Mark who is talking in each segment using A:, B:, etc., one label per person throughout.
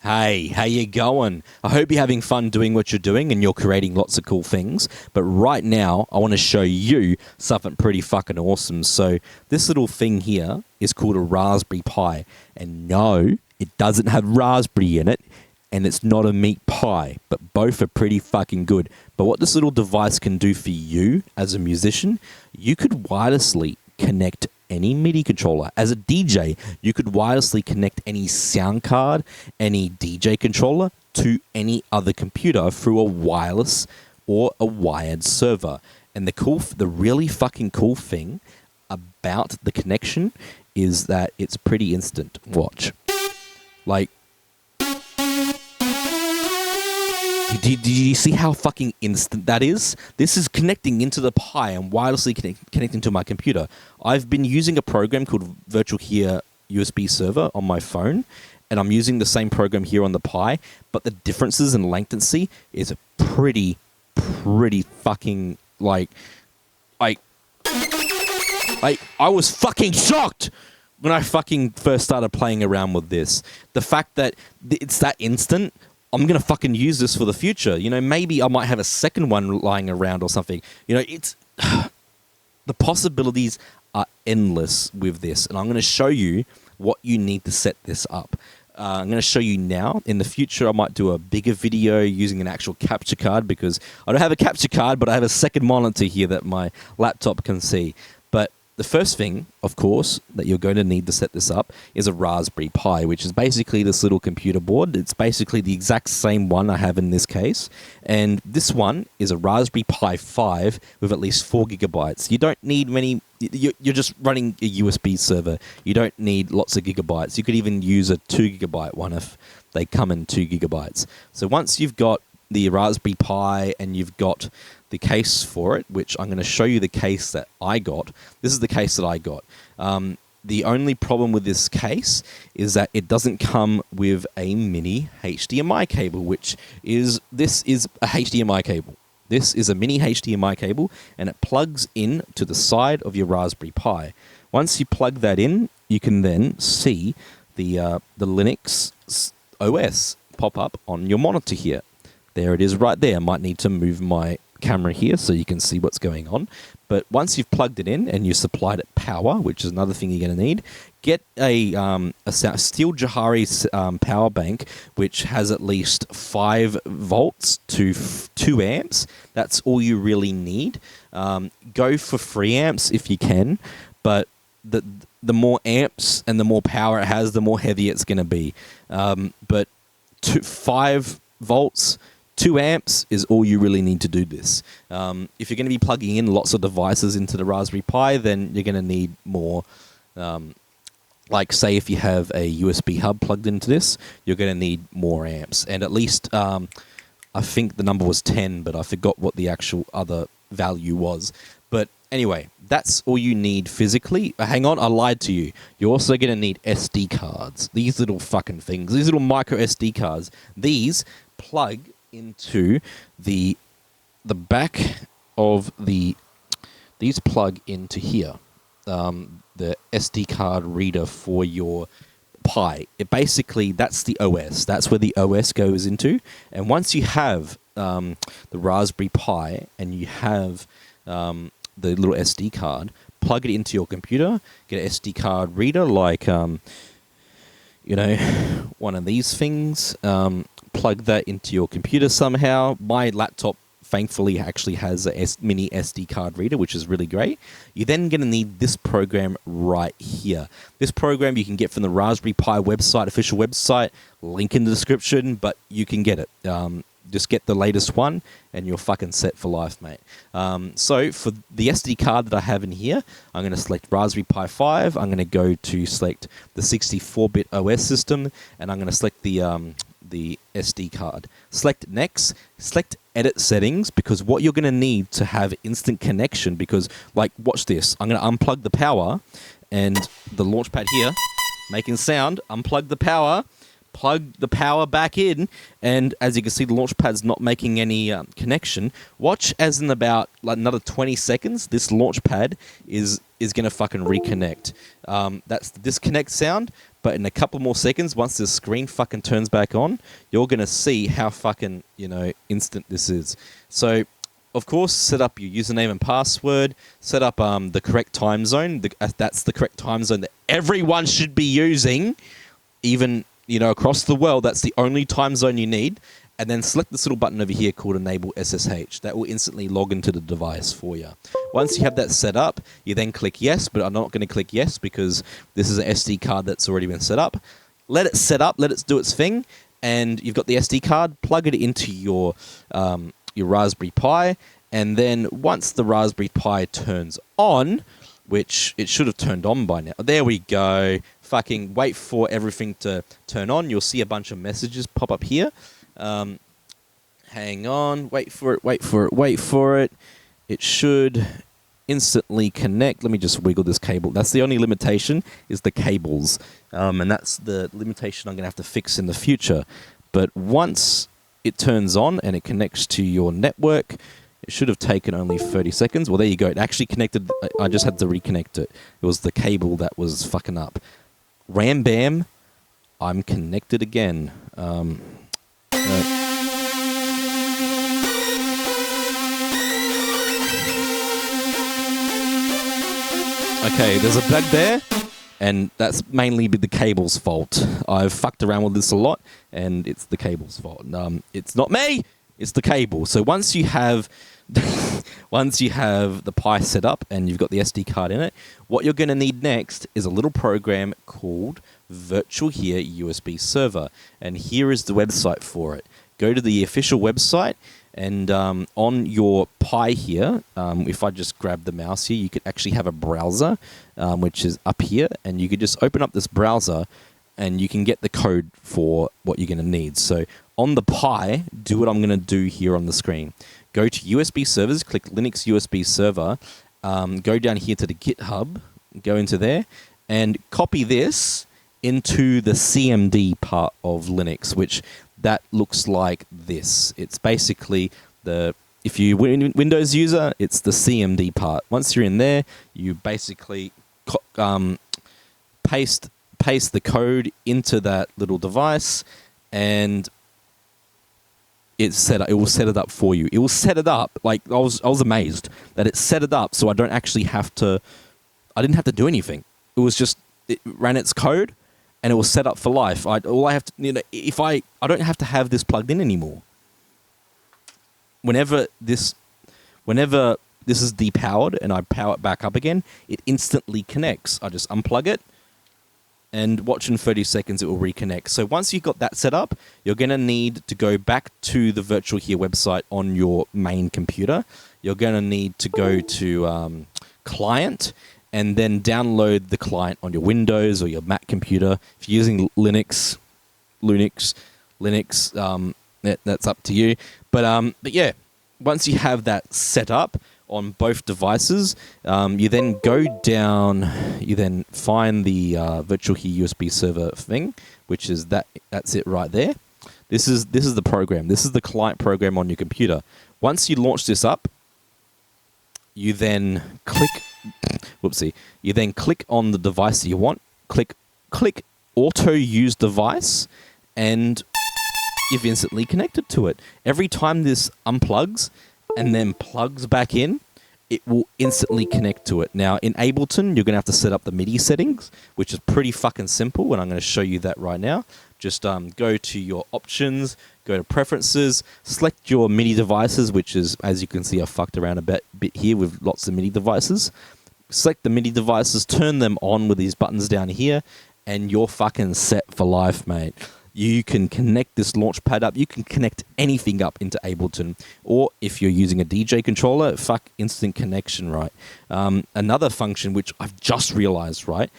A: Hey, how you going? I hope you're having fun doing what you're doing and you're creating lots of cool things. But right now, I want to show you something pretty fucking awesome. So this little thing here is called a Raspberry Pi. And no, it doesn't have raspberry in it. And it's not a meat pie, but both are pretty fucking good. But what this little device can do for you as a musician, you could wirelessly connect any MIDI controller. As a DJ, you could wirelessly connect any sound card, any DJ controller to any other computer through a wireless or a wired server. And the really fucking cool thing about the connection is that it's pretty instant. Watch. Like, do you see how fucking instant that is? This is connecting into the Pi and wirelessly connecting to my computer. I've been using a program called Virtual Here USB Server on my phone, and I'm using the same program here on the Pi, but the differences in latency is pretty fucking, I was fucking shocked when I fucking first started playing around with this. The fact that it's that instant, I'm going to fucking use this for the future. You know, maybe I might have a second one lying around or something. You know, it's the possibilities are endless with this. And I'm going to show you what you need to set this up. I'm going to show you now. In the future, I might do a bigger video using an actual capture card because I don't have a capture card, but I have a second monitor here that my laptop can see. But the first thing, of course, that you're going to need to set this up is a Raspberry Pi, which is basically this little computer board. It's basically the exact same one I have in this case. And this one is a Raspberry Pi 5 with at least 4 gigabytes. You don't need many. You're just running a USB server. You don't need lots of gigabytes. You could even use a 2 gigabyte one if they come in 2 gigabytes. So once you've got the Raspberry Pi and you've got the case for it, which I'm going to show you the case that I got. This is the case that I got. The only problem with this case is that it doesn't come with a mini HDMI cable, this is a HDMI cable. This is a mini HDMI cable, and it plugs in to the side of your Raspberry Pi. Once you plug that in, you can then see the Linux OS pop up on your monitor here. There it is right there. I might need to move my camera here so you can see what's going on. But once you've plugged it in and you supplied it power, which is another thing you're going to need, get a Steel Johari power bank, which has at least 5 volts to 2 amps. That's all you really need. Go for 3 amps if you can, but the more amps and the more power it has, the more heavy it's going to be. But 5 volts, 2 amps is all you really need to do this. If you're going to be plugging in lots of devices into the Raspberry Pi, then you're going to need more. Like, say, if you have a USB hub plugged into this, you're going to need more amps. And at least, I think the number was 10, but I forgot what the actual other value was. But anyway, that's all you need physically. Hang on, I lied to you. You're also going to need SD cards. These little fucking things. These little micro SD cards. These plug into the back of these plug into here, the SD card reader for your Pi. That's the OS. That's where the OS goes into. And once you have the Raspberry Pi and you have the little SD card, plug it into your computer, get an SD card reader like one of these things. Plug that into your computer somehow. My laptop, thankfully, actually has a mini SD card reader, which is really great. You're then going to need this program right here. This program you can get from the Raspberry Pi website, official website, link in the description, but you can get it. Just get the latest one, and you're fucking set for life, mate. So for the SD card that I have in here, I'm going to select Raspberry Pi 5. I'm going to go to select the 64-bit OS system, and I'm going to select the SD card. Select Next, select Edit Settings, because what you're going to need to have instant connection, because, like, watch this. I'm going to unplug the power, and the launchpad here, making sound, unplug the power, plug the power back in, and as you can see, the launchpad's not making any connection. Watch as in about another 20 seconds, this launchpad is going to fucking reconnect. That's the disconnect sound, But in a couple more seconds, once the screen fucking turns back on, you're going to see how fucking, instant this is. So, of course, set up your username and password. Set up the correct time zone. That's the correct time zone that everyone should be using. Even, across the world, that's the only time zone you need. And then select this little button over here called Enable SSH. That will instantly log into the device for you. Once you have that set up, you then click yes, but I'm not going to click yes because this is an SD card that's already been set up. Let it set up, let it do its thing, and you've got the SD card, plug it into your Raspberry Pi, and then once the Raspberry Pi turns on, which it should have turned on by now. There we go. Fucking wait for everything to turn on. You'll see a bunch of messages pop up here. Hang on, wait for it. It should instantly connect. Let me just wiggle this cable. That's the only limitation, is the cables. And that's the limitation I'm going to have to fix in the future. But once it turns on and it connects to your network, it should have taken only 30 seconds. Well, there you go. It actually connected. I just had to reconnect it. It was the cable that was fucking up. Ram bam, I'm connected again. Okay, there's a bug there, and that's mainly the cable's fault. I've fucked around with this a lot, and it's the cable's fault. It's not me, it's the cable. So once you have the Pi set up and you've got the SD card in it, what you're going to need next is a little program called Virtual Here USB Server, and here is the website for it. Go to the official website, and on your Pi here, if I just grab the mouse here, you could actually have a browser, which is up here, and you could just open up this browser, and you can get the code for what you're going to need. So on the Pi, do what I'm going to do here on the screen. Go to USB servers, click Linux USB server, go down here to the GitHub, go into there, and copy this into the CMD part of Linux, which that looks like this. It's basically if you're a Windows user, it's the CMD part. Once you're in there, you basically paste the code into that little device, and it's set up. It will set it up for you. It will set it up. Like I was amazed that it set it up, so I don't actually have to. I didn't have to do anything. It was just it ran its code, and it was set up for life. All I have to, if I don't have to have this plugged in anymore. Whenever this is depowered and I power it back up again, it instantly connects. I just unplug it, and watch in 30 seconds it will reconnect. So once you've got that set up, you're going to need to go back to the Virtual Here website on your main computer. You're going to need to go to Client, and then download the client on your Windows or your Mac computer. If you're using Linux, that's up to you. But yeah, once you have that set up on both devices, you then go down, you then find the Virtual Here USB server thing, which is that's it right there. This is the program. This is the client program on your computer. Once you launch this up, you then click You then click on the device that you want. Click Auto Use Device, and you've instantly connected to it. Every time this unplugs and then plugs back in, it will instantly connect to it. Now, in Ableton, you're going to have to set up the Midi settings, which is pretty fucking simple, and I'm going to show you that right now. Just go to your options, go to preferences, select your Midi devices, which is, as you can see, I fucked around a bit here with lots of Midi devices. Select the Midi devices, turn them on with these buttons down here, and you're fucking set for life, mate. You can connect this launchpad up. You can connect anything up into Ableton. Or if you're using a DJ controller, instant connection, right? Another function which I've just realized, right?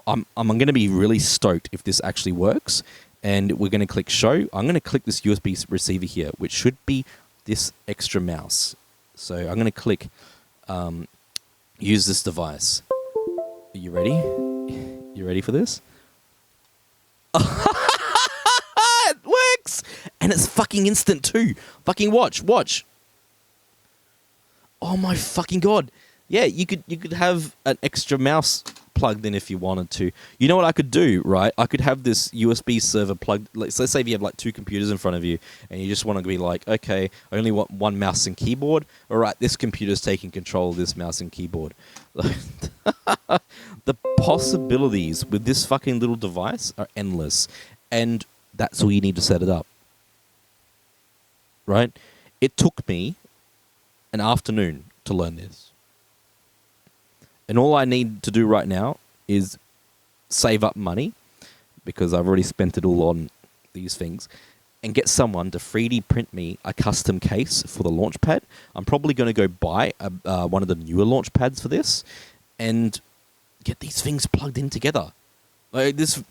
A: I'm going to be really stoked if this actually works. And we're going to click show. I'm going to click this USB receiver here, which should be this extra mouse. So I'm going to click use this device. Are you ready? You ready for this? It works! And it's fucking instant too. Fucking watch. Oh my fucking god. Yeah, you could have an extra mouse plugged in if you wanted to. You know what I could do, right? I could have this USB server plugged. Let's say if you have like 2 computers in front of you, and you just want to be like, okay, I only want one mouse and keyboard. All right, this computer's taking control of this mouse and keyboard. The possibilities with this fucking little device are endless, and that's all you need to set it up. Right? It took me an afternoon to learn this. And all I need to do right now is save up money, because I've already spent it all on these things, and get someone to 3D print me a custom case for the Launchpad. I'm probably going to go buy one of the newer Launchpads for this and get these things plugged in together. This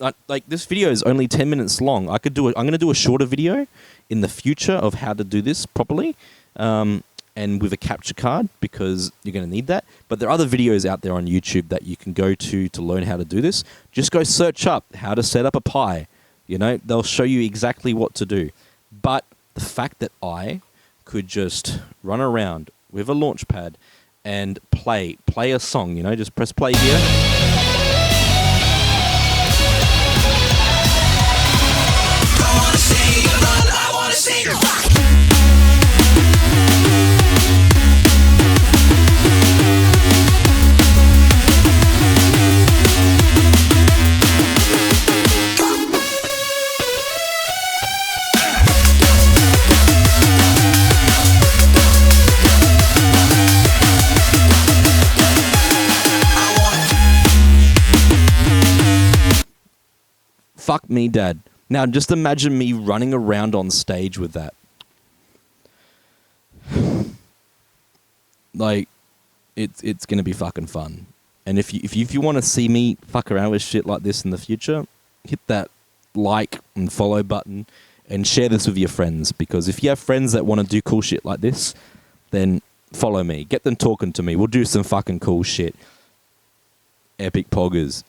A: video is only 10 minutes long. I'm going to do a shorter video in the future of how to do this properly. And with a capture card, because you're going to need that. But there are other videos out there on YouTube that you can go to learn how to do this. Just go search up how to set up a Pi. You know, they'll show you exactly what to do. But the fact that I could just run around with a Launchpad and play a song, you know, just press play here. I wanna see you run, I wanna see you rock. Fuck me, Dad. Now, just imagine me running around on stage with that. Like, it's gonna be fucking fun. And if you want to see me fuck around with shit like this in the future, hit that like and follow button and share this with your friends. Because if you have friends that want to do cool shit like this, then follow me. Get them talking to me. We'll do some fucking cool shit. Epic poggers.